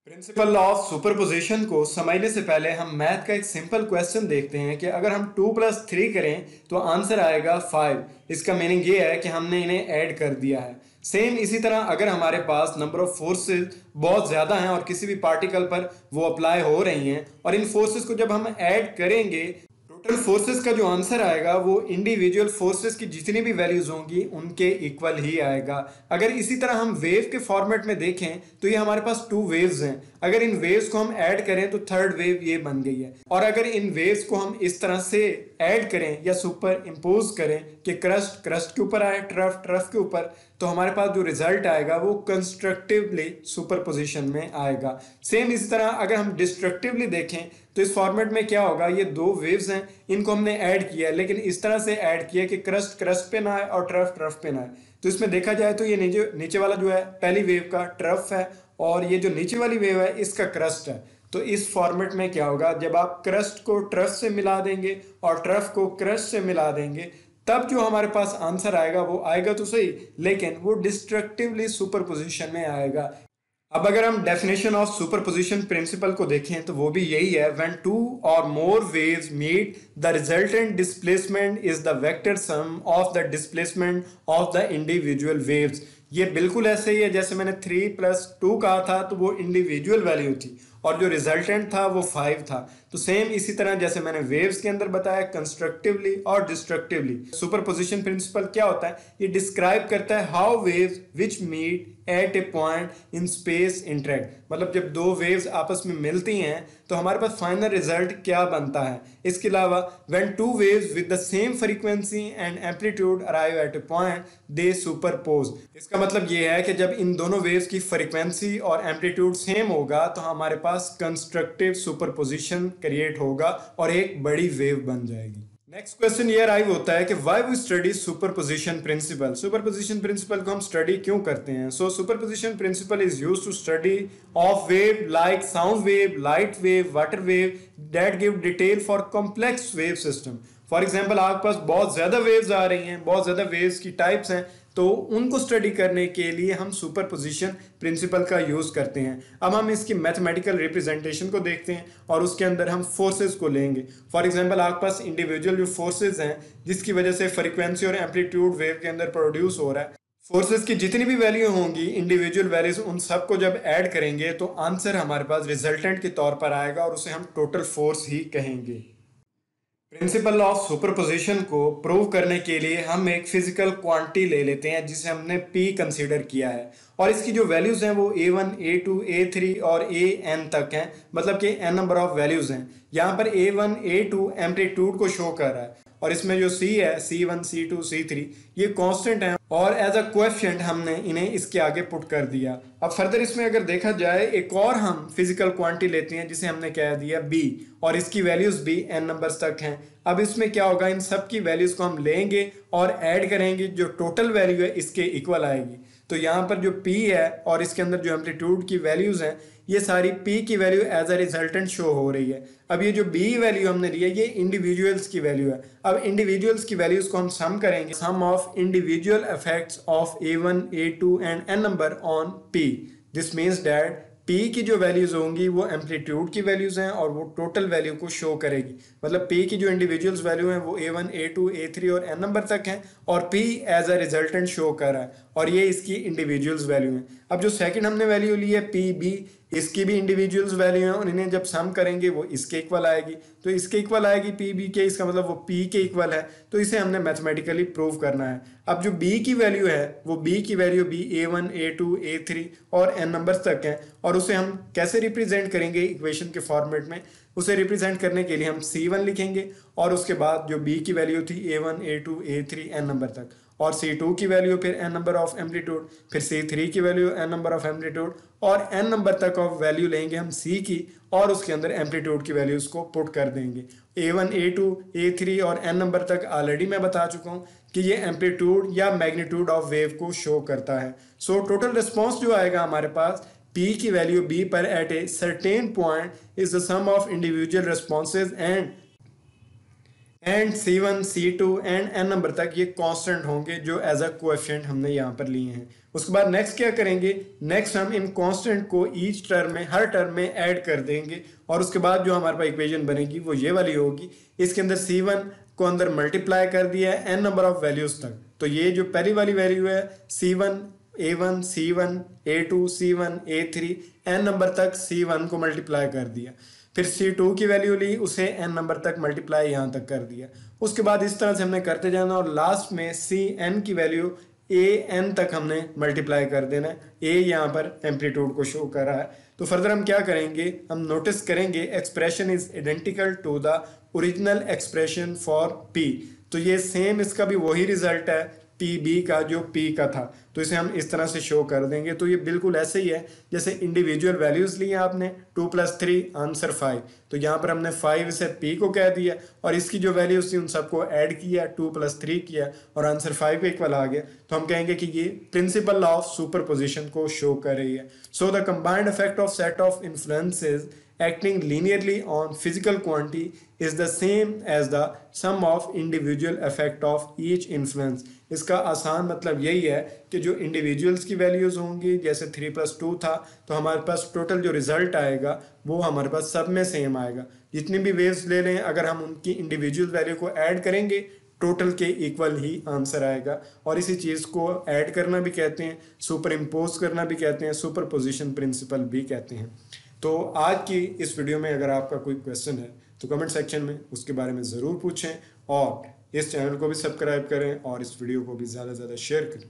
Principle of superposition को समझने से पहले हम मैथ का एक सिंपल क्वेश्चन देखते हैं कि अगर हम 2+3 करें तो आंसर आएगा 5। इसका मीनिंग ये है कि हमने इन्हें ऐड कर दिया है। सेम इसी तरह अगर हमारे पास नंबर ऑफ फोर्सेस बहुत ज़्यादा हैं और किसी भी पार्टिकल पर वो अप्लाई हो रही हैं और इन फोर्सेस को जब हम ऐड करेंगे, टोटल फोर्सेस का जो आंसर आएगा वो इंडिविजुअल फोर्सेस की जितनी भी वैल्यूज होंगी उनके इक्वल ही आएगा। अगर इसी तरह हम वेव के फॉर्मेट में देखें तो ये हमारे पास 2 वेव्स हैं। अगर इन वेव्स को हम ऐड करें तो थर्ड वेव ये बन गई है। और अगर इन वेव्स को हम इस तरह से ऐड करें या सुपर इम्पोज करें कि क्रस्ट क्रस्ट के ऊपर आए, ट्रफ ट्रफ के ऊपर, तो हमारे पास जो रिजल्ट आएगा वो कंस्ट्रक्टिवली सुपरपोजिशन में आएगा। सेम इसी तरह अगर हम डिस्ट्रक्टिवली देखें तो इस फॉर्मेट में क्या होगा, ये 2 वेव्स हैं, इनको हमने ऐड किया, लेकिन इस तरह से ऐड किया कि क्रस्ट क्रस्ट पे ना आए और ट्रफ ट्रफ पे ना आए। तो इसमें देखा जाए तो ये नीचे वाला जो है पहली वेव का ट्रफ है और ये जो नीचे वाली वेव है इसका क्रस्ट है। तो इस फॉर्मेट में क्या होगा, जब आप क्रस्ट को ट्रफ से मिला देंगे और ट्रफ को क्रस्ट से मिला देंगे तब जो हमारे पास आंसर आएगा वो आएगा तो सही, लेकिन वो डिस्ट्रक्टिवली सुपरपोजिशन में आएगा। अब अगर हम डेफिनेशन ऑफ सुपरपोजिशन प्रिंसिपल को देखें तो वो भी यही है, when 2 or more waves meet the resultant displacement is the vector sum of the displacement of the individual waves। ये बिल्कुल ऐसे ही है जैसे मैंने 3+2 कहा था तो वो इंडिविजुअल वैल्यू थी और जो रिजल्टेंट था वो 5 था। तो सेम इसी तरह जैसे मैंने वेव्स के अंदर बताया कंस्ट्रक्टिवली और डिस्ट्रक्टिवली। सुपरपोजिशन प्रिंसिपल क्या होता है, ये डिस्क्राइब करता है how waves which meet at a point in space interact, मतलब जब 2 वेव्स आपस में मिलती हैं तो हमारे पास फाइनल रिजल्ट क्या बनता है। इसके अलावा when 2 waves with the same frequency and amplitude arrive at a point they superpose. इसका मतलब ये है कि जब इन दोनों वेव्स की फ्रीक्वेंसी और एम्पलीट्यूड सेम होगा तो हमारे पास कंस्ट्रक्टिव सुपरपोजिशन क्रिएट होगा और एक बड़ी वेव बन जाएगी। नेक्स्ट क्वेश्चन ये अराइव होता है कि why we study superposition principle. Superposition principle को हम स्टडी क्यों करते हैं। So superposition principle is used to study of wave like sound wave, light wave, water wave that give detail for complex wave system. For example आपके पास बहुत ज्यादा waves आ रही हैं, बहुत ज्यादा वेव्स की टाइप्स हैं, तो उनको स्टडी करने के लिए हम सुपरपोजिशन प्रिंसिपल का यूज करते हैं। अब हम इसकी मैथमेटिकल रिप्रेजेंटेशन को देखते हैं और उसके अंदर हम फोर्सेस को लेंगे। फॉर एग्जांपल आपके पास इंडिविजुअल जो फोर्सेस हैं जिसकी वजह से फ्रीक्वेंसी और एम्पलीट्यूड वेव के अंदर प्रोड्यूस हो रहा है, फोर्सेस की जितनी भी वैल्यू होंगी इंडिविजुअल वैल्यूज उन सबको जब ऐड करेंगे तो आंसर हमारे पास रिजल्टेंट के तौर पर आएगा और उसे हम टोटल फोर्स ही कहेंगे। प्रिंसिपल ऑफ सुपरपोजिशन को प्रूव करने के लिए हम एक फिजिकल क्वांटिटी ले लेते हैं जिसे हमने P कंसीडर किया है और इसकी जो वैल्यूज हैं वो A1, A2, A3 और AN तक हैं, मतलब कि n नंबर ऑफ वैल्यूज हैं। यहाँ पर A1, A2 एम्पलीट्यूड को शो कर रहा है और इसमें जो C है C1, C2, C3 ये कांस्टेंट हैं और एज अ कोएफिशिएंट हमने इन्हें इसके आगे पुट कर दिया। अब फर्दर इसमें अगर देखा जाए एक और हम फिजिकल क्वांटिटी लेते हैं जिसे हमने कह दिया B और इसकी वैल्यूज भी n नंबर्स तक हैं। अब इसमें क्या होगा, इन सब की वैल्यूज को हम लेंगे और ऐड करेंगे, जो टोटल वैल्यू है इसके इक्वल आएगी। तो यहाँ पर जो P है और इसके अंदर जो एम्पलीट्यूड की वैल्यूज हैं ये सारी P की value as a resultant show हो रही है। अब ये जो B वैल्यू हमने ली है ये इंडिविजुअल्स की वैल्यू है। अब इंडिविजुअल्स की वैल्यूज को हम सम करेंगे, sum of individual effects of A1, A2 and n number on P। This means that P की जो वैल्यूज होंगी वो एम्पलीट्यूड की वैल्यूज हैं और वो टोटल वैल्यू को शो करेगी। मतलब P की जो इंडिविजुअल्स वैल्यू हैं वो A1, A2, A3 और n नंबर तक हैं और P as a resultant show कर रहा है और ये इसकी इंडिविजुअल्स वैल्यू हैं। अब जो सेकंड हमने वैल्यू ली है PB, इसकी भी इंडिविजुअल्स वैल्यू हैं और इन्हें जब सम करेंगे वो इसके इक्वल आएगी। तो इसके इक्वल आएगी PB के, इसका मतलब वो P के इक्वल है, तो इसे हमने मैथमेटिकली प्रूव करना है। अब जो B की वैल्यू है वो B की वैल्यू भी A1, A2, A3 और n नंबर्स तक है और उसे हम कैसे रिप्रेजेंट करेंगे इक्वेशन के फॉर्मेट में। उसे रिप्रेजेंट करने के लिए हम C1 लिखेंगे और उसके बाद जो B की वैल्यू थी A1, A2, A3 n number तक और C2 की वैल्यू फिर n नंबर ऑफ एम्पलीट्यूड, फिर C3 की value n number of amplitude और n नंबर तक ऑफ वैल्यू लेंगे हम C की और उसके अंदर एम्पलीट्यूड की वैल्यूज को पुट कर देंगे। A1, A2, A3 और n नंबर तक ऑलरेडी मैं बता चुका हूँ कि ये एम्पलीट्यूड या मैग्नीट्यूड ऑफ वेव को शो करता है। सो टोटल रिस्पॉन्स जो आएगा हमारे पास P की वैल्यू B पर at a certain point is the sum of individual responses and C1 C2 and n number तक ये कांस्टेंट होंगे जो एज अ कोएफिशिएंट हमने यहाँ पर लिए हैं। उसके बाद नेक्स्ट क्या करेंगे, नेक्स्ट हम इन कांस्टेंट को ईच टर्म में, हर टर्म में ऐड कर देंगे और उसके बाद जो हमारे पास इक्वेशन बनेगी वो ये वाली होगी। इसके अंदर C1 को अंदर मल्टीप्लाई कर दिया है n नंबर ऑफ वैल्यूज तक, तो ये जो पहली वाली वैल्यू है C1 A1 C1 A2 C1 A3 n number तक C1 को मल्टीप्लाई कर दिया, फिर C2 की वैल्यू ली, उसे n नंबर तक मल्टीप्लाई यहाँ तक कर दिया। उसके बाद इस तरह से हमने करते जाना और लास्ट में Cn की वैल्यू an तक हमने मल्टीप्लाई कर देना है। a यहाँ पर एम्पलीट्यूड को शो कर रहा है। तो फर्दर हम क्या करेंगे, हम नोटिस करेंगे expression is identical to the original expression for p, तो ये सेम इसका भी वही रिजल्ट है PB का जो P का था, तो इसे हम इस तरह से शो कर देंगे। तो ये बिल्कुल ऐसे ही है जैसे इंडिविजुअल वैल्यूज लिए आपने 2 + 3 आंसर 5, तो यहाँ पर हमने 5 से P को कह दिया और इसकी जो वैल्यूज थी उन सबको ऐड किया, 2 + 3 किया और आंसर 5 के इक्वल आ गया। तो हम कहेंगे कि ये प्रिंसिपल ऑफ सुपरपोजिशन को शो कर रही है। So the combined effect of set of influences acting linearly on physical quantity is the same as the sum of individual effect of each influence। इसका आसान मतलब यही है कि जो इंडिविजुअल्स की वैल्यूज होंगी, जैसे 3 + 2 था, तो हमारे पास टोटल जो रिजल्ट आएगा वो हमारे पास सब में सेम आएगा। जितनी भी वेव्स ले लें, अगर हम उनकी इंडिविजुअल वैल्यू को ऐड करेंगे टोटल के इक्वल ही आंसर आएगा। और इसी चीज़ को ऐड करना भी कहते हैं, सुपर इम्पोज करना भी कहते हैं, सुपरपोजिशन प्रिंसिपल भी कहते हैं। तो आज की इस वीडियो में अगर आपका कोई क्वेश्चन है तो कमेंट सेक्शन में उसके बारे में ज़रूर पूछें और इस चैनल को भी सब्सक्राइब करें और इस वीडियो को भी ज़्यादा से ज़्यादा शेयर करें।